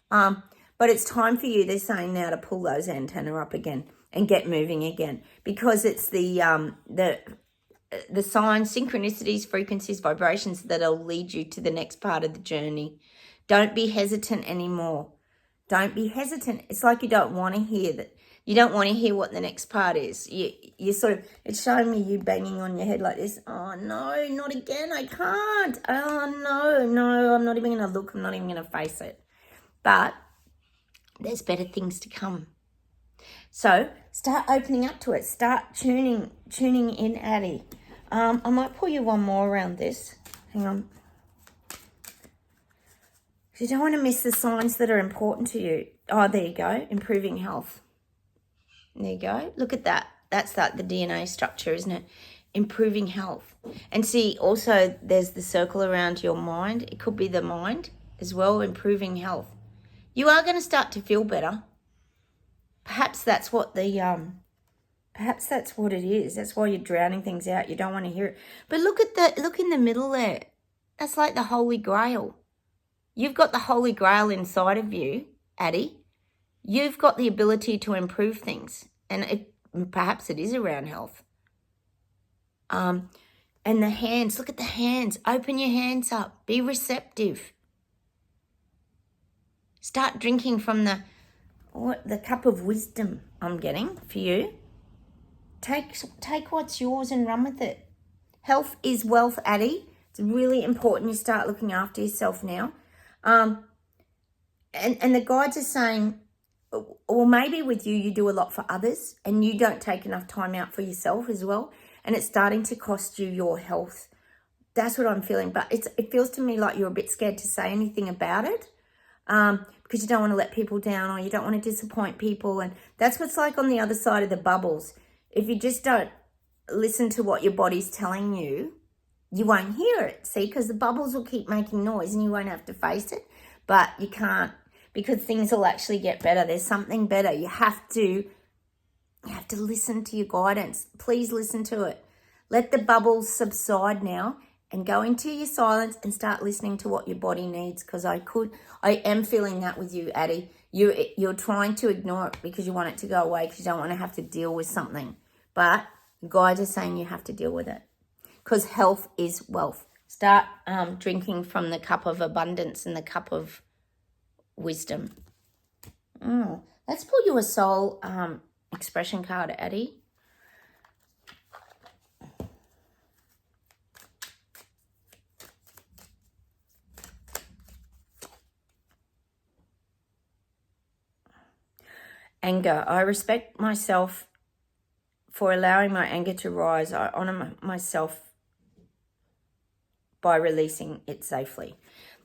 Speaker 1: But it's time for you, they're saying now, to pull those antenna up again and get moving again, because it's the signs, synchronicities, frequencies, vibrations that'll lead you to the next part of the journey. Don't be hesitant anymore. Don't be hesitant. It's like you don't want to hear that. You don't want to hear what the next part is. You sort of, it's showing me you banging on your head like this. Oh, no, not again. I can't. Oh, no, I'm not even going to look. I'm not even going to face it. But there's better things to come. So start opening up to it. Start tuning in, Addie. I might pull you one more around this. Hang on. You don't want to miss the signs that are important to you. Oh, there you go. Improving health. There you go. Look at that. That's like the DNA structure, isn't it? Improving health. And see, also there's the circle around your mind. It could be the mind as well, improving health. You are going to start to feel better. Perhaps that's what perhaps that's what it is. That's why you're drowning things out. You don't want to hear it. But look in the middle there. That's like the Holy Grail. You've got the Holy Grail inside of you, Addie. You've got the ability to improve things. And perhaps it is around health. And the hands, look at the hands. Open your hands up. Be receptive. Start drinking from the cup of wisdom I'm getting for you. Take what's yours and run with it. Health is wealth, Addie. It's really important you start looking after yourself now. And the guides are saying, well, maybe with you do a lot for others and you don't take enough time out for yourself as well. And it's starting to cost you your health. That's what I'm feeling. But it feels to me like you're a bit scared to say anything about it. Because you don't want to let people down or you don't want to disappoint people. And that's what's like on the other side of the bubbles. If you just don't listen to what your body's telling you, you won't hear it. See, because the bubbles will keep making noise and you won't have to face it. But you can't, because things will actually get better. There's something better. You have to listen to your guidance. Please listen to it. Let the bubbles subside now and go into your silence and start listening to what your body needs, because I am feeling that with you, Addie. You're trying to ignore it because you want it to go away because you don't want to have to deal with something. But guides are saying you have to deal with it because health is wealth. Start drinking from the cup of abundance and the cup of wisdom. Let's pull you a soul expression card, Addie. Anger. I respect myself for allowing my anger to rise. I honor myself by releasing it safely.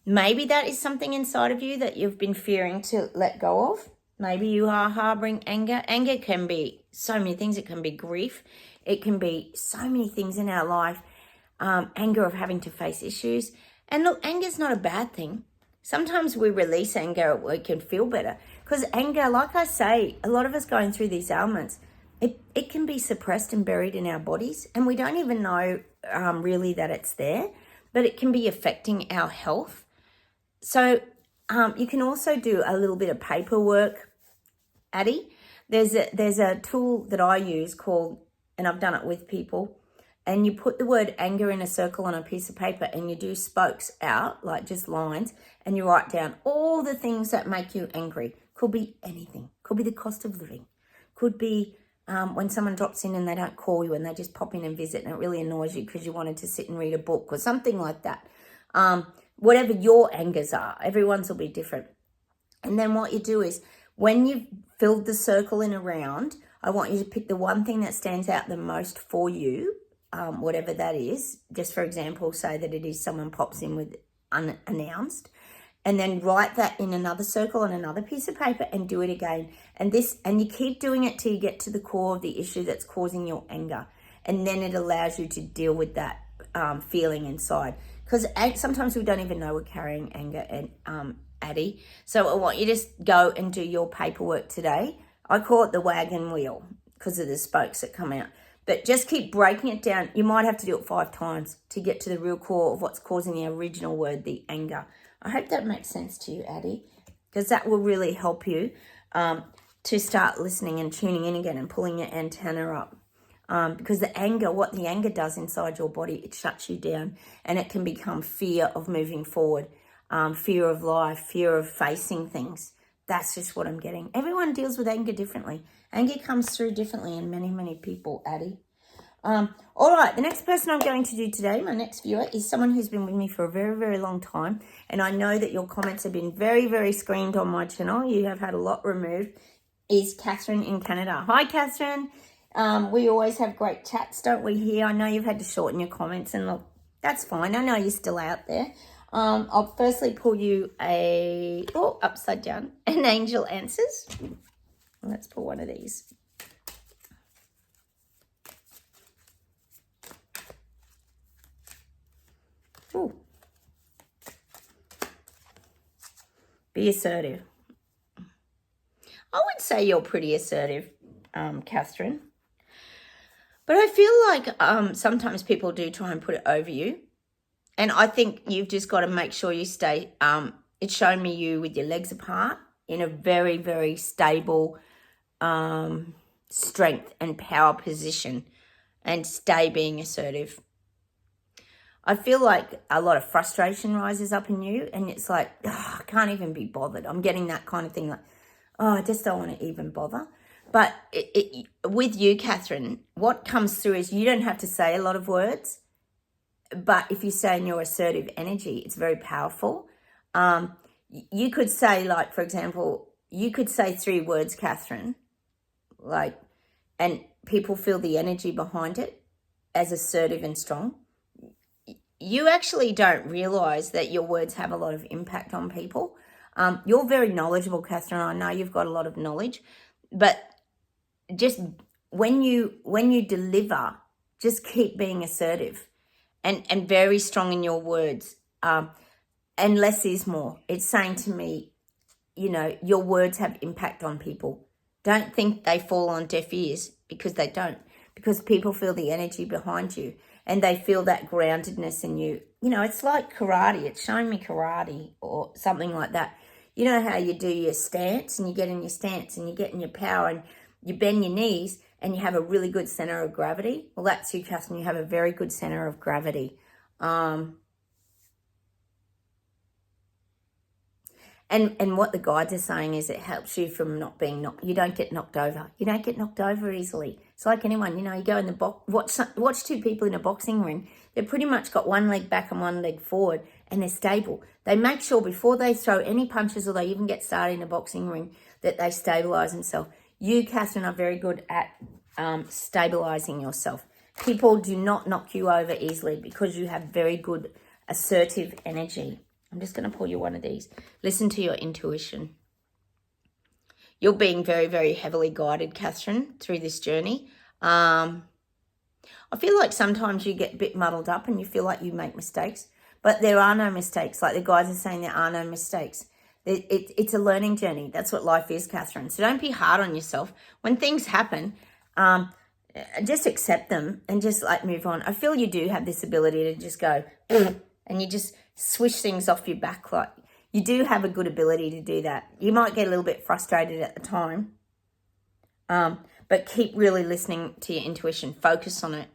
Speaker 1: Maybe that is something inside of you that you've been fearing to let go of. Maybe you are harboring anger. Anger can be so many things. It can be grief. It can be so many things in our life. Anger of having to face issues. And look, anger is not a bad thing. Sometimes we release anger, we can feel better. Because anger, like I say, a lot of us going through these ailments, it can be suppressed and buried in our bodies. And we don't even know really that it's there. But it can be affecting our health. So you can also do a little bit of paperwork, Addie. There's a tool that I use called, and I've done it with people, and you put the word anger in a circle on a piece of paper and you do spokes out, like just lines, and you write down all the things that make you angry. Could be anything. Could be the cost of living. Could be when someone drops in and they don't call you and they just pop in and visit and it really annoys you because you wanted to sit and read a book or something like that. Whatever your angers are, everyone's will be different. And then what you do is when you've filled the circle in around, I want you to pick the one thing that stands out the most for you whatever that is. Just for example, say that it is someone pops in with unannounced, and then write that in another circle on another piece of paper and do it again. And you keep doing it till you get to the core of the issue that's causing your anger. And then it allows you to deal with that feeling inside. Because sometimes we don't even know we're carrying anger, and Addie. So I want you to just go and do your paperwork today. I call it the wagon wheel because of the spokes that come out. But just keep breaking it down. You might have to do it 5 times to get to the real core of what's causing the original word, the anger. I hope that makes sense to you, Addie, because that will really help you to start listening and tuning in again and pulling your antenna up. Because the anger, what the anger does inside your body, it shuts you down, and it can become fear of moving forward, fear of life, fear of facing things. That's just what I'm getting. Everyone deals with anger differently. Anger comes through differently in many, many people, Addie. All right, the next person I'm going to do today, my next viewer, is someone who's been with me for a very, very long time. And I know that your comments have been very, very screened on my channel. You have had a lot removed. Is Katherine in Canada. Hi, Katherine. We always have great chats, don't we, here? I know you've had to shorten your comments, and look, that's fine. I know you're still out there. I'll firstly pull you upside down, an angel answers. Let's pull one of these. Ooh. Be assertive. I would say you're pretty assertive, Katherine. But I feel like sometimes people do try and put it over you. And I think you've just got to make sure you stay. It's shown me you with your legs apart in a very, very stable strength and power position, and stay being assertive. I feel like a lot of frustration rises up in you, and it's like, I can't even be bothered. I'm getting that kind of thing, like, I just don't want to even bother. But with you, Katherine, what comes through is you don't have to say a lot of words, but if you stay in your assertive energy, it's very powerful. You could say, like, for example, you could say 3 words, Katherine, like, and people feel the energy behind it as assertive and strong. You actually don't realise that your words have a lot of impact on people. You're very knowledgeable, Katherine. I know you've got a lot of knowledge, but just when you deliver, just keep being assertive and very strong in your words. And less is more. It's saying to me, your words have impact on people. Don't think they fall on deaf ears, because they don't. Because people feel the energy behind you, and they feel that groundedness in you. It's like karate. It's showing me karate or something like that. You know how you do your stance, and you get in your stance, and you get in your power, and you bend your knees, and you have a really good center of gravity. Well, that's you, Katherine. You have a very good center of gravity. And what the guides are saying is it helps you from not being you don't get knocked over. You don't get knocked over easily. It's like anyone, you go in the box, watch 2 people in a boxing ring. They've pretty much got one leg back and one leg forward, and they're stable. They make sure before they throw any punches or they even get started in a boxing ring that they stabilize themselves. You, Katherine, are very good at stabilizing yourself. People do not knock you over easily because you have very good assertive energy. I'm just going to pull you one of these. Listen to your intuition. You're being very, very heavily guided, Katherine, through this journey. I feel like sometimes you get a bit muddled up and you feel like you make mistakes, but there are no mistakes. Like the guys are saying, there are no mistakes. It's a learning journey. That's what life is, Katherine. So don't be hard on yourself. When things happen, just accept them and just move on. I feel you do have this ability to just go and you just swish things off your back. Like, you do have a good ability to do that. You might get a little bit frustrated at the time, but keep really listening to your intuition. Focus on it.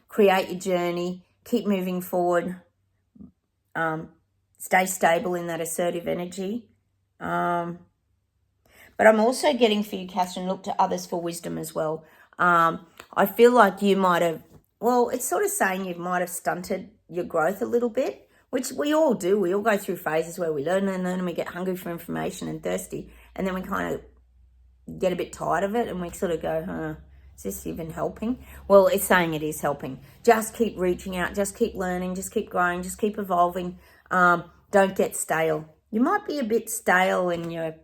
Speaker 1: Create your journey. Keep moving forward. Stay stable in that assertive energy. But I'm also getting for you, Katherine, look to others for wisdom as well. I feel like you might have, it's sort of saying you might have stunted your growth a little bit, which we all do. We all go through phases where we learn and we get hungry for information and thirsty, and then we kind of get a bit tired of it and we sort of go, Is this even helping? Well, it's saying it is helping. Just keep reaching out. Just keep learning. Just keep growing. Just keep evolving. Don't get stale. You might be a bit stale in your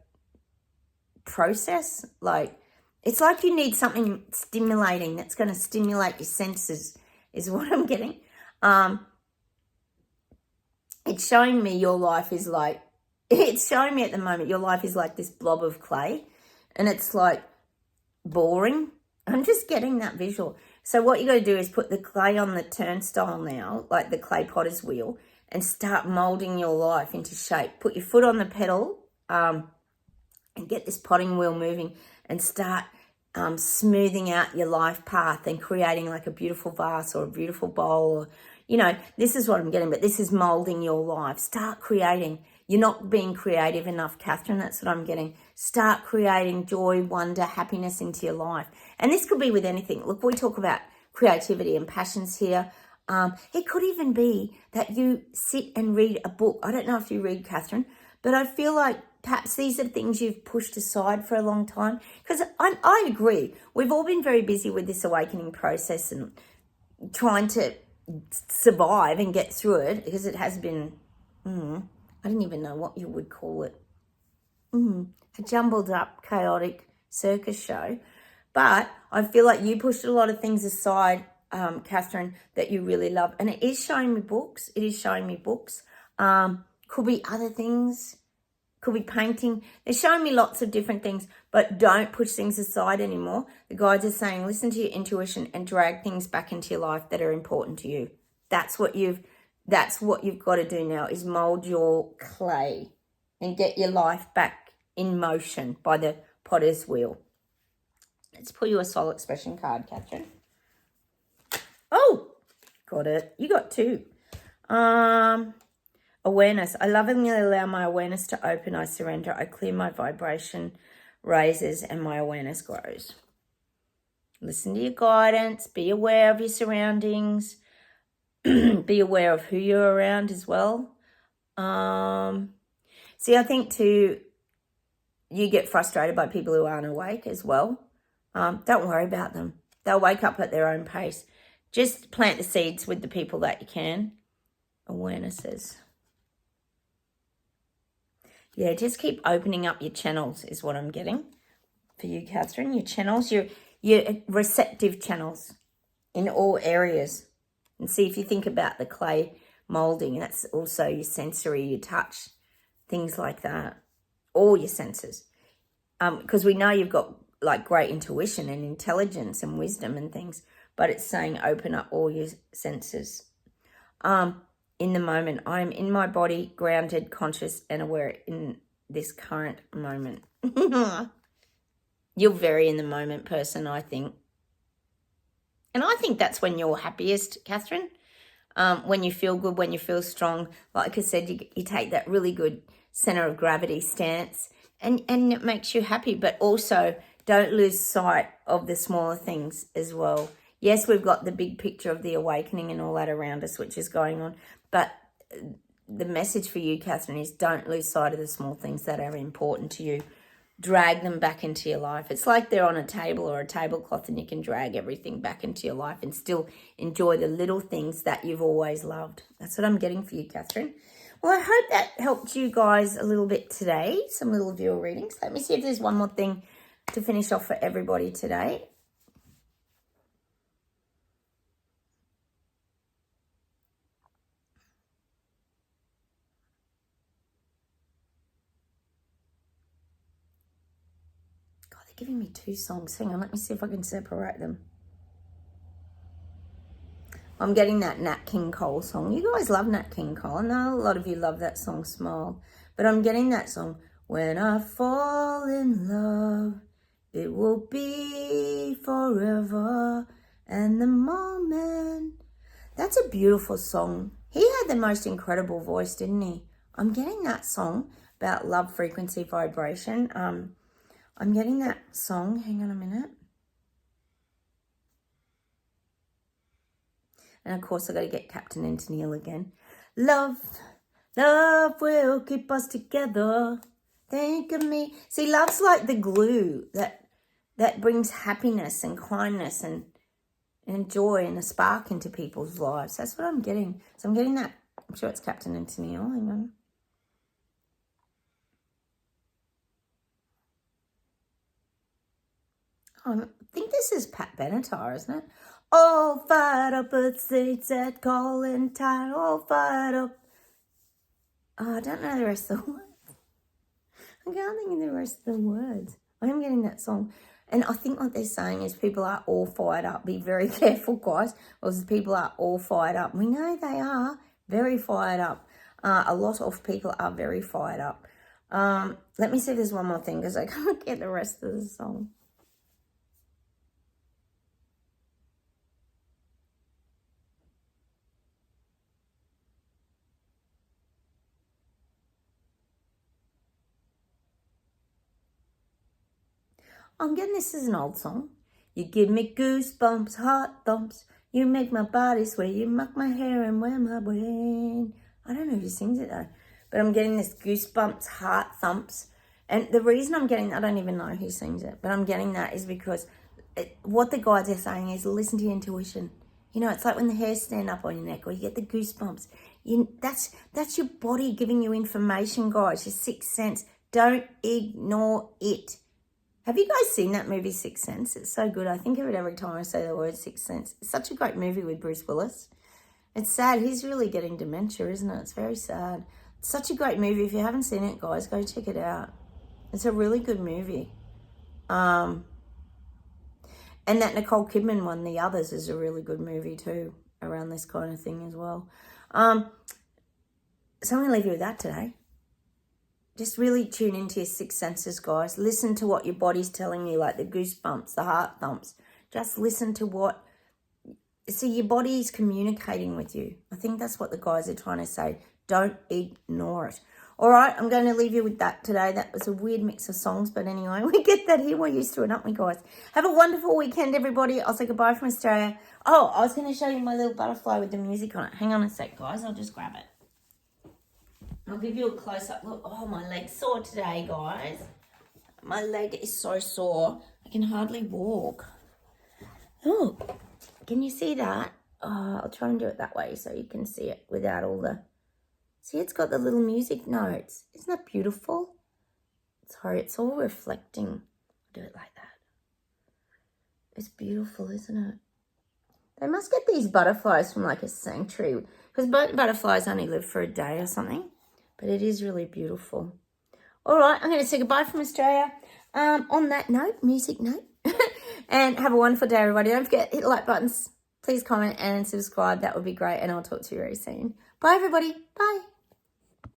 Speaker 1: process. Like, it's like you need something stimulating that's going to stimulate your senses is what I'm getting. It's showing me your life is like, it's showing me at the moment your life is like this blob of clay, and it's like boring. I'm just getting that visual. So what you got to do is put the clay on the turnstile now, like the clay potter's wheel, and start molding your life into shape. Put your foot on the pedal and get this potting wheel moving, and start smoothing out your life path and creating like a beautiful vase or a beautiful bowl. Or, you know, this is what I'm getting, but this is molding your life. Start creating. You're not being creative enough, Katherine. That's what I'm getting. Start creating joy, wonder, happiness into your life. And this could be with anything. Look, we talk about creativity and passions here. It could even be that you sit and read a book. I don't know if you read, Katherine, but I feel like perhaps these are things you've pushed aside for a long time. Because I agree. We've all been very busy with this awakening process and trying to survive and get through it, because it has been, I don't even know what you would call it, a jumbled up, chaotic circus show. But I feel like you pushed a lot of things aside, Katherine, that you really love. And it is showing me books. It is showing me books. Could be other things. Could be painting. They're showing me lots of different things, but don't push things aside anymore. The guides are saying, listen to your intuition and drag things back into your life that are important to you. That's what you've got to do now, is mold your clay and get your life back in motion by the potter's wheel. Let's pull you a soul expression card, Katherine. Oh, got it. You got two. Awareness. I lovingly allow my awareness to open. I surrender. I clear. My vibration raises and my awareness grows. Listen to your guidance. Be aware of your surroundings. Be aware of who you're around as well. See, I think too, you get frustrated by people who aren't awake as well. Don't worry about them. They'll wake up at their own pace. Just plant the seeds with the people that you can. Awarenesses. Yeah, just keep opening up your channels is what I'm getting for you, Katherine. Your channels, your receptive channels in all areas. And see, if you think about the clay moulding, that's also your sensory, your touch, things like that. All your senses. Because we know you've got like great intuition and intelligence and wisdom and things, but it's saying open up all your senses. In the moment, I'm in my body, grounded, conscious, and aware in this current moment. You're very in the moment person, I think. And I think that's when you're happiest, Katherine. When you feel good, when you feel strong. Like I said, you take that really good center of gravity stance, and it makes you happy. But also, don't lose sight of the smaller things as well. Yes, we've got the big picture of the awakening and all that around us, which is going on. But the message for you, Katherine, is don't lose sight of the small things that are important to you. Drag them back into your life. It's like they're on a table or a tablecloth, and you can drag everything back into your life and still enjoy the little things that you've always loved. That's what I'm getting for you, Katherine. Well, I hope that helped you guys a little bit today. Some little viewer readings. Let me see if there's one more thing to finish off for everybody today. Giving me two songs. Hang on, let me see if I can separate them. I'm getting that Nat King Cole song. You guys love Nat King Cole. I know a lot of you love that song, Smile. But I'm getting that song. When I fall in love, it will be forever. And the moment. That's a beautiful song. He had the most incredible voice, didn't he? I'm getting that song about love, frequency, vibration. I'm getting that song. Hang on a minute. And of course, I've got to get Captain and Tennille again. Love will keep us together. Think of me. See, love's like the glue that that brings happiness and kindness and joy and a spark into people's lives. That's what I'm getting. So I'm getting that. I'm sure it's Captain and Tennille. Hang on. I think this is Pat Benatar, isn't it? All fired up at seats at calling time. All fired up. Oh, I don't know the rest of the words. I can't think of the rest of the words. I am getting that song. And I think what they're saying is people are all fired up. Be very careful, guys, because people are all fired up. We know they are very fired up. A lot of people are very fired up. Let me see if there's one more thing because I can't get the rest of the song. I'm getting this as an old song. You give me goosebumps, heart thumps. You make my body sway. You muck my hair and wear my brain. I don't know who sings it though. But I'm getting this goosebumps, heart thumps. And the reason I'm getting, I don't even know who sings it. But I'm getting that is because what the guides are saying is listen to your intuition. You know, it's like when the hairs stand up on your neck or you get the goosebumps. That's your body giving you information, guys. Your sixth sense. Don't ignore it. Have you guys seen that movie, Sixth Sense? It's so good. I think of it every time I say the word Sixth Sense. It's such a great movie with Bruce Willis. It's sad. He's really getting dementia, isn't it? It's very sad. It's such a great movie. If you haven't seen it, guys, go check it out. It's a really good movie. And that Nicole Kidman one, The Others, is a really good movie too, around this kind of thing as well. So I'm going to leave you with that today. Just really tune into your sixth senses, guys. Listen to what your body's telling you, like the goosebumps, the heart thumps. Just listen to what... See, your body's communicating with you. I think that's what the guys are trying to say. Don't ignore it. All right, I'm going to leave you with that today. That was a weird mix of songs, but anyway, we get that here. We're used to it, aren't we, guys? Have a wonderful weekend, everybody. I'll say goodbye from Australia. Oh, I was going to show you my little butterfly with the music on it. Hang on a sec, guys. I'll just grab it. I'll give you a close-up look. Oh, my leg's sore today, guys. My leg is so sore. I can hardly walk. Oh, can you see that? Oh, I'll try and do it that way so you can see it without all the... See, it's got the little music notes. Isn't that beautiful? Sorry, it's all reflecting. I'll do it like that. It's beautiful, isn't it? They must get these butterflies from like a sanctuary because butterflies only live for a day or something. But it is really beautiful. All right, I'm going to say goodbye from Australia. On that note, music note. And have a wonderful day, everybody. Don't forget, hit the like buttons. Please comment and subscribe. That would be great. And I'll talk to you very soon. Bye, everybody. Bye.